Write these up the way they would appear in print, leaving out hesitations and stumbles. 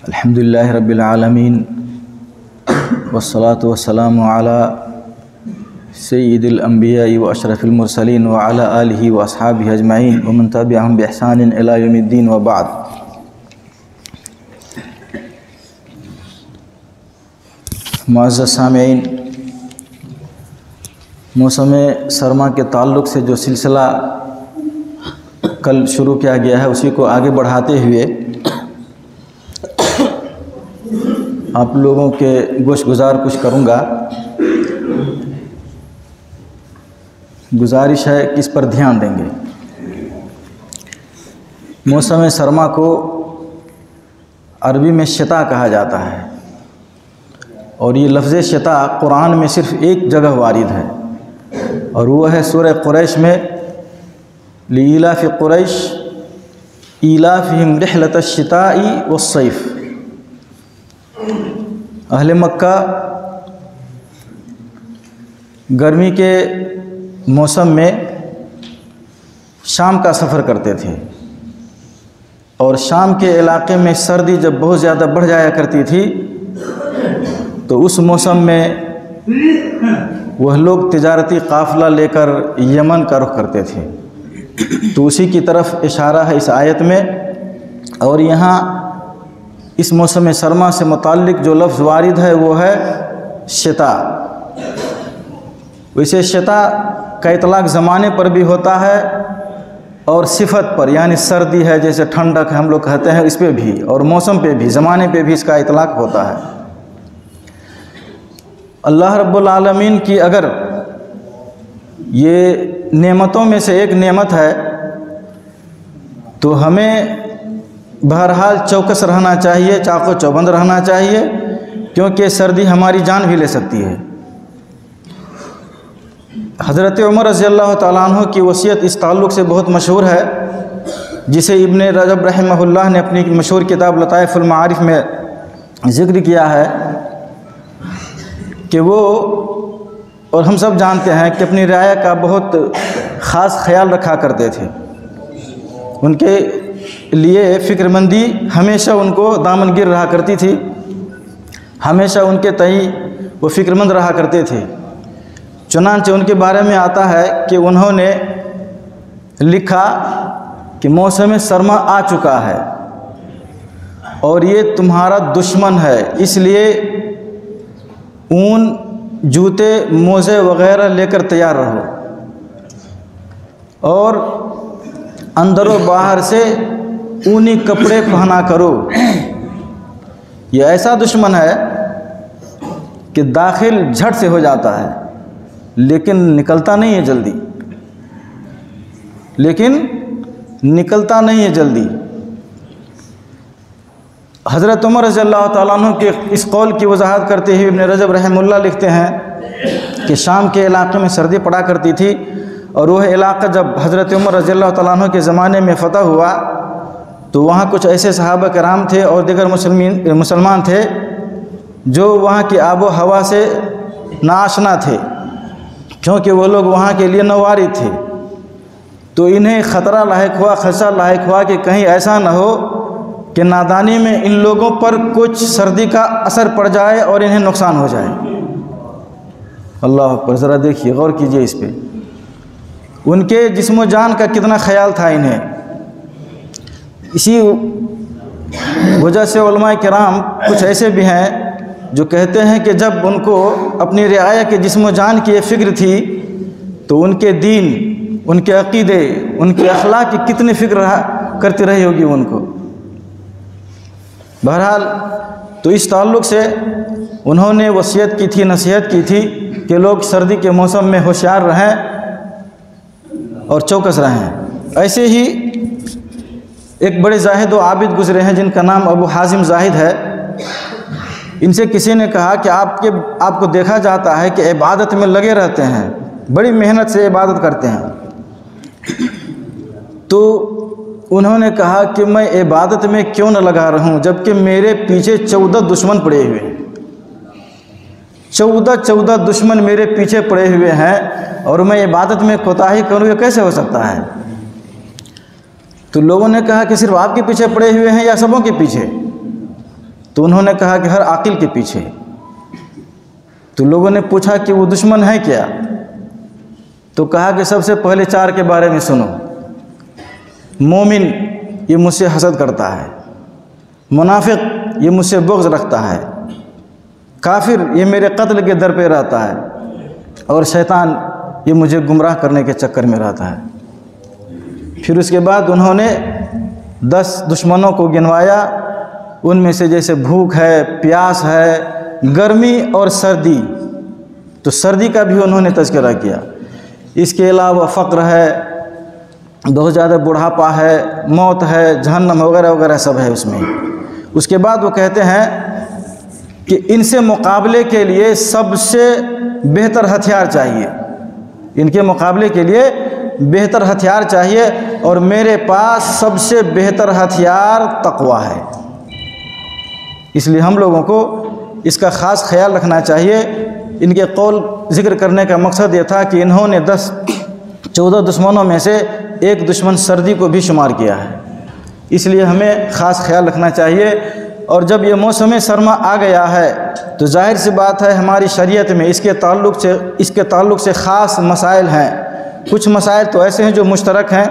الحمدللہ رب العالمین والصلاة والسلام علی سید الانبیاء و اشرف المرسلین وعلی آلہ و اصحابہ اجمعین ومن تبعہم بإحسان الی یوم الدین وبعد۔ معزز سامعین، موسم سرما کے تعلق سے جو سلسلہ کل شروع کیا گیا ہے اسی کو آگے بڑھاتے ہوئے آپ لوگوں کے گوش گزار کچھ کروں گا۔ گزارش ہے کہ اس پر دھیان دیں گے۔ موسم سرما کو عربی میں شتا کہا جاتا ہے، اور یہ لفظ شتا قرآن میں صرف ایک جگہ وارد ہے، اور وہ ہے سورہ قریش میں لإیلاف قریش ایلافہم رحلۃ الشتاء والصیف۔ اہل مکہ گرمی کے موسم میں شام کا سفر کرتے تھے، اور شام کے علاقے میں سردی جب بہت زیادہ بڑھ جایا کرتی تھی تو اس موسم میں وہ لوگ تجارتی قافلہ لے کر یمن کا رخ کرتے تھے، تو اسی کی طرف اشارہ ہے اس آیت میں۔ اور یہاں اس موسم سرما سے متعلق جو لفظ وارد ہے وہ ہے شتا۔ ویسے شتا کا اطلاق زمانے پر بھی ہوتا ہے اور صفت پر، یعنی سردی ہے جیسے ٹھنڈک ہم لوگ کہتے ہیں، اس پہ بھی، اور موسم پہ بھی، زمانے پہ بھی اس کا اطلاق ہوتا ہے۔ اللہ رب العالمین کی اگر یہ نعمتوں میں سے ایک نعمت ہے تو ہمیں بہرحال چوکس رہنا چاہیے، چاق و چوبند رہنا چاہیے، کیونکہ سردی ہماری جان بھی لے سکتی ہے۔ حضرت عمر رضی اللہ تعالیٰ عنہ کی وصیت اس تعلق سے بہت مشہور ہے، جسے ابن رجب رحمہ اللہ نے اپنی مشہور کتاب لطائف المعارف میں ذکر کیا ہے کہ وہ، اور ہم سب جانتے ہیں کہ اپنی رعایا کا بہت خاص خیال رکھا کرتے تھے، ان کے لیے فکر مندی ہمیشہ ان کو دامن گیر رہا کرتی تھی، ہمیشہ ان کے تئیں وہ فکر مند رہا کرتے تھے۔ چنانچہ ان کے بارے میں آتا ہے کہ انہوں نے لکھا کہ موسم سرما آ چکا ہے اور یہ تمہارا دشمن ہے، اس لیے اون، جوتے، موزے وغیرہ لے کر تیار رہو، اور اندر و باہر سے اونی کپڑے پہنا کرو۔ یہ ایسا دشمن ہے کہ داخل جھٹ سے ہو جاتا ہے لیکن نکلتا نہیں ہے جلدی، حضرت عمر رضی اللہ تعالیٰ عنہ کے اس قول کی وضاحت کرتے ہوئے ابن رجب رحمہ اللہ لکھتے ہیں کہ شام کے علاقے میں سردی پڑا کرتی تھی، اور وہ علاقہ جب حضرت عمر رضی اللہ تعالیٰ عنہ کے زمانے میں فتح ہوا تو وہاں کچھ ایسے صحابہ کرام تھے اور دیگر مسلمان تھے جو وہاں کی آب و ہوا سے ناآشنا تھے، کیونکہ وہ لوگ وہاں کے لیے نواری تھے، تو انہیں خطرہ لاحق ہوا، خدشہ لاحق ہوا کہ کہیں ایسا نہ ہو کہ نادانی میں ان لوگوں پر کچھ سردی کا اثر پڑ جائے اور انہیں نقصان ہو جائے۔ اللہ اکبر، ذرا دیکھیے، غور کیجئے اس پہ، ان کے جسم و جان کا کتنا خیال تھا انہیں۔ اسی وجہ سے علماء کرام کچھ ایسے بھی ہیں جو کہتے ہیں کہ جب ان کو اپنی رعایا کے جسم و جان کی یہ فکر تھی تو ان کے دین، ان کے عقیدے، ان کے اخلاق کی کتنی فکر کرتی رہی ہوگی ان کو۔ بہرحال تو اس تعلق سے انہوں نے وصیت کی تھی، نصیحت کی تھی کہ لوگ سردی کے موسم میں ہوشیار رہیں اور چوکس رہیں۔ ایسے ہی ایک بڑے زاہد و عابد گزرے ہیں جن کا نام ابو حازم زاہد ہے۔ ان سے کسی نے کہا کہ آپ کو دیکھا جاتا ہے کہ عبادت میں لگے رہتے ہیں، بڑی محنت سے عبادت کرتے ہیں، تو انہوں نے کہا کہ میں عبادت میں کیوں نہ لگا رہوں جبکہ میرے پیچھے 14 دشمن پڑے ہوئے ہیں، 14 دشمن میرے پیچھے پڑے ہوئے ہیں، اور میں عبادت میں کوتاہی کروں، یہ کیسے ہو سکتا ہے؟ تو لوگوں نے کہا کہ صرف آپ کے پیچھے پڑے ہوئے ہیں یا سبوں کے پیچھے؟ تو انہوں نے کہا کہ ہر عاقل کے پیچھے۔ تو لوگوں نے پوچھا کہ وہ دشمن ہے کیا؟ تو کہا کہ سب سے پہلے 4 کے بارے میں سنو۔ مومن یہ مجھ سے حسد کرتا ہے، منافق یہ مجھ سے بغض رکھتا ہے، کافر یہ میرے قتل کے در پہ رہتا ہے، اور شیطان یہ مجھے گمراہ کرنے کے چکر میں رہتا ہے۔ پھر اس کے بعد انہوں نے 10 دشمنوں کو گنوایا، ان میں سے جیسے بھوک ہے، پیاس ہے، گرمی اور سردی، تو سردی کا بھی انہوں نے تذکرہ کیا۔ اس کے علاوہ فقر ہے، بہت زیادہ بڑھاپا ہے، موت ہے، جہنم وغیرہ وغیرہ سب ہے اس میں۔ اس کے بعد وہ کہتے ہیں کہ ان سے مقابلے کے لیے سب سے بہتر ہتھیار چاہیے، ان کے مقابلے کے لیے بہتر ہتھیار چاہیے، اور میرے پاس سب سے بہتر ہتھیار تقویٰ ہے۔ اس لیے ہم لوگوں کو اس کا خاص خیال رکھنا چاہیے۔ ان کے قول ذکر کرنے کا مقصد یہ تھا کہ انہوں نے 14 دشمنوں میں سے ایک دشمن سردی کو بھی شمار کیا ہے، اس لیے ہمیں خاص خیال رکھنا چاہیے۔ اور جب یہ موسم سرما آ گیا ہے تو ظاہر سی بات ہے ہماری شریعت میں اس کے تعلق سے خاص مسائل ہیں۔ کچھ مسائل تو ایسے ہیں جو مشترک ہیں،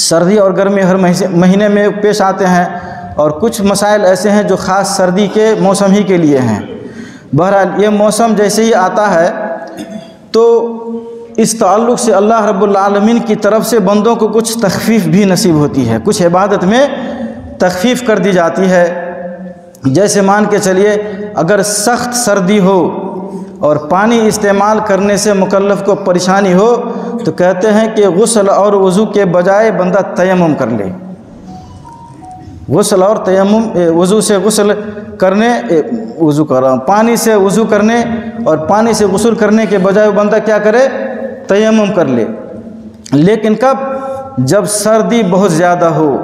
سردی اور گرمی ہر مہینے میں پیش آتے ہیں، اور کچھ مسائل ایسے ہیں جو خاص سردی کے موسم ہی کے لیے ہیں۔ بہرحال یہ موسم جیسے ہی آتا ہے تو اس تعلق سے اللہ رب العالمین کی طرف سے بندوں کو کچھ تخفیف بھی نصیب ہوتی ہے، کچھ عبادت میں تخفیف کر دی جاتی ہے۔ جیسے مان کے چلیے اگر سخت سردی ہو اور پانی استعمال کرنے سے مکلف کو پریشانی ہو تو کہتے ہیں کہ غسل اور وضو کے بجائے بندہ تیمم کر لے۔ غسل اور تیمم، وضو سے غسل کرنے، پانی سے وضو کرنے اور پانی سے غسل کرنے کے بجائے بندہ کیا کرے؟ تیمم کر لے۔ لیکن کب؟ جب سردی بہت زیادہ ہو۔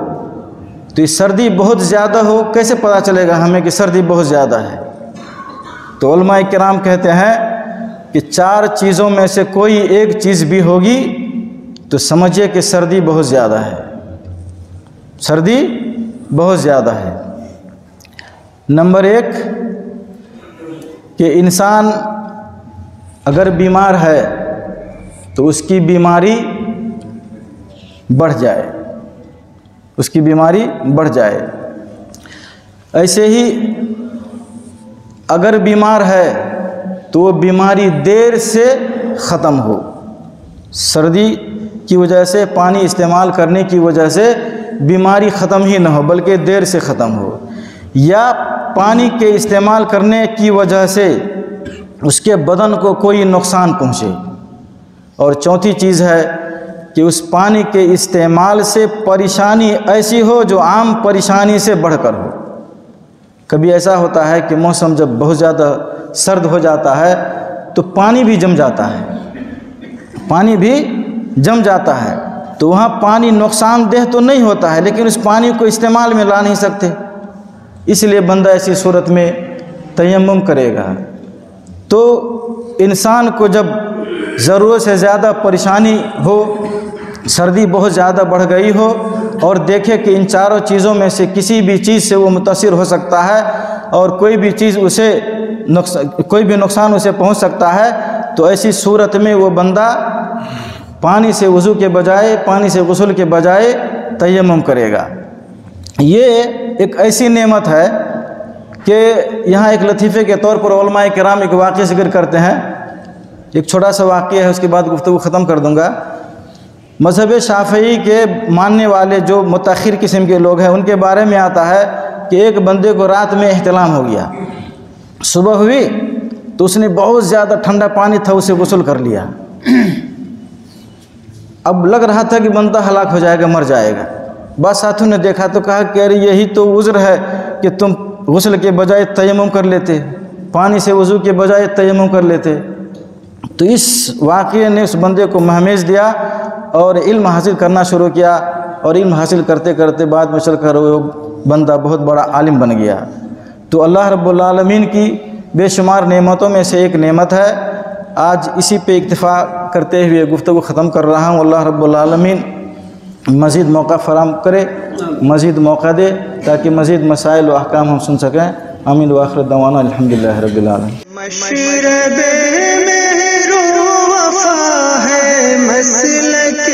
تو یہ سردی بہت زیادہ ہو کیسے پتہ چلے گا ہمیں کہ سردی بہت زیادہ ہے؟ تو علماء کرام کہتے ہیں کہ 4 چیزوں میں سے کوئی ایک چیز بھی ہوگی تو سمجھیے کہ سردی بہت زیادہ ہے، سردی بہت زیادہ ہے۔ نمبر 1 کہ انسان اگر بیمار ہے تو اس کی بیماری بڑھ جائے، اس کی بیماری بڑھ جائے۔ ایسے ہی اگر بیمار ہے تو وہ بیماری دیر سے ختم ہو، سردی کی وجہ سے، پانی استعمال کرنے کی وجہ سے بیماری ختم ہی نہ ہو بلکہ دیر سے ختم ہو، یا پانی کے استعمال کرنے کی وجہ سے اس کے بدن کو کوئی نقصان پہنچے۔ اور چوتھی چیز ہے کہ اس پانی کے استعمال سے پریشانی ایسی ہو جو عام پریشانی سے بڑھ کر ہو۔ کبھی ایسا ہوتا ہے کہ موسم جب بہت زیادہ سرد ہو جاتا ہے تو پانی بھی جم جاتا ہے، پانی بھی جم جاتا ہے، تو وہاں پانی نقصان دہ تو نہیں ہوتا ہے لیکن اس پانی کو استعمال میں لا نہیں سکتے، اس لیے بندہ ایسی صورت میں تیمم کرے گا۔ تو انسان کو جب ضرورت سے زیادہ پریشانی ہو، سردی بہت زیادہ بڑھ گئی ہو اور دیکھے کہ ان 4 چیزوں میں سے کسی بھی چیز سے وہ متاثر ہو سکتا ہے اور کوئی بھی نقصان اسے پہنچ سکتا ہے، تو ایسی صورت میں وہ بندہ پانی سے وضو کے بجائے، پانی سے غسل کے بجائے تیمم کرے گا۔ یہ ایک ایسی نعمت ہے کہ یہاں ایک لطیفے کے طور پر علماء کرام ایک واقعہ ذکر کرتے ہیں۔ ایک چھوٹا سا واقعہ ہے، اس کے بعد گفتگو ختم کر دوں گا۔ مذہب شافعی کے ماننے والے جو متأخر قسم کے لوگ ہیں ان کے بارے میں آتا ہے کہ ایک بندے کو رات میں احتلام ہو گیا، صبح ہوئی تو اس نے بہت زیادہ ٹھنڈا پانی تھا اسے غسل کر لیا۔ اب لگ رہا تھا کہ بندہ ہلاک ہو جائے گا، مر جائے گا۔ بعض ساتھیوں نے دیکھا تو کہا کہ ارے یہی تو عذر ہے کہ تم غسل کے بجائے تیمم کر لیتے، پانی سے وضو کے بجائے تیمم کر لیتے۔ تو اس واقعے نے اس بندے کو مہمیز دیا اور علم حاصل کرنا شروع کیا، اور علم حاصل کرتے کرتے بعد میں چل کر وہ بندہ بہت بڑا عالم بن گیا۔ تو اللہ رب العالمین کی بے شمار نعمتوں میں سے ایک نعمت ہے۔ آج اسی پہ اکتفا کرتے ہوئے گفتگو ختم کر رہا ہوں۔ اللہ رب العالمین مزید موقع فراہم کرے، مزید موقع دے تاکہ مزید مسائل و احکام ہم سن سکیں۔ آمین وآخر دعوانا الحمدللہ رب العالمین. مشرب مہر و وفا ہے مسلک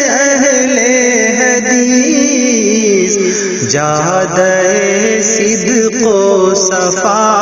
اہل حدیث، جادہ صدق و صفا